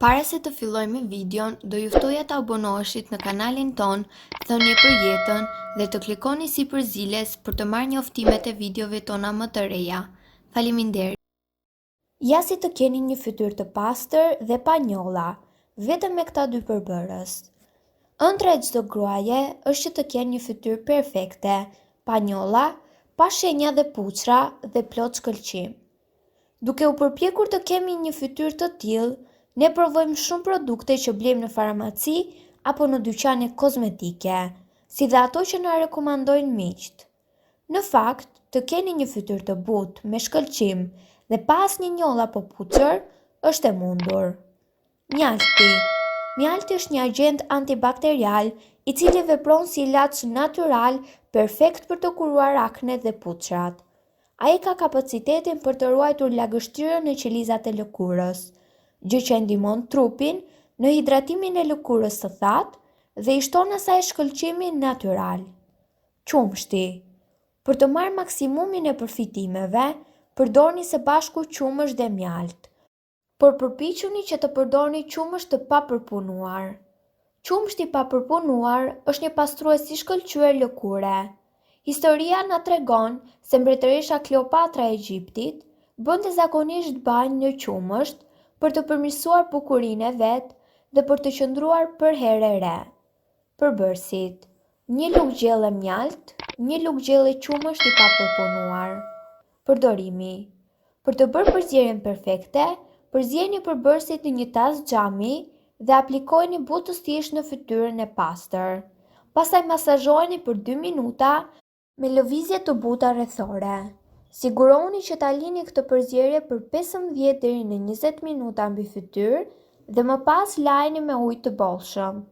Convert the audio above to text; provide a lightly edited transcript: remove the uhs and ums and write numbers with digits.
Para se të filloj me videon, do ju ftoja të abonoheshit në kanalin ton, thënie për jetën dhe të klikoni si përziles për të marrë njoftimet e videove tona më të reja. Faleminderit. Ja si të keni një fytyrë të pastër dhe pa njolla, vetëm me këta dy përbërës. Ëndra e çdo gruaje është që të kenë një fytyrë perfekte, pa njolla, pa shenja dhe puçra dhe plot shkëlqim. Duke u përpjekur të kemi një fytyrë të tillë, ne provojmë shumë produkte që blejmë në farmaci apo në dyqane kozmetike, si dhe ato që na rekomandojnë miqt. Në fakt, të keni një fytyrë të butë, me shkëlqim dhe pa asnjë njolla apo pucër, është e mundur. Mjalti. Mjalti është një agent antibakterial i cili vepron si ilaç natyral perfekt për të kuruar aknet dhe puçrat. Ai ka kapacitetin për të ruajtur lagështirën në qelizat e lëkurës, gjë që ndihmon trupin në hidratimin e lëkurës së thatë dhe i shton asaj shkëlqimin natyral. Qumshti. Për të marrë maksimumin e përfitimeve, përdorni së bashku qumësht dhe mjalt, por përpiquni që të përdorni qumësht të papërpunuar. Qumshti i papërpunuar është një pastrues i shkëlqyer lëkure. Historia na tregon se mbretëresha Kleopatra e Egjiptit bënte zakonisht banjë në qumësht për të përmirësuar bukurinë e vet dhe për të qëndruar për herë e re. Përbërësit: një lugë gjelle mjalt, një lugë gjelle qumësht i papërpunuar. Përdorimi: për të bërë përzierjen perfekte, përzjeni përbërësit në një tas xhami dhe aplikojeni butësisht në fytyrën e pastër. Pastaj masazhojeni për 2 minuta me lëvizje të buta rrethore. Sigurohuni që ta lini këtë përzierje për 15 deri në 20 minuta mbi fytyrë dhe më pas lajini me ujë të bollshëm.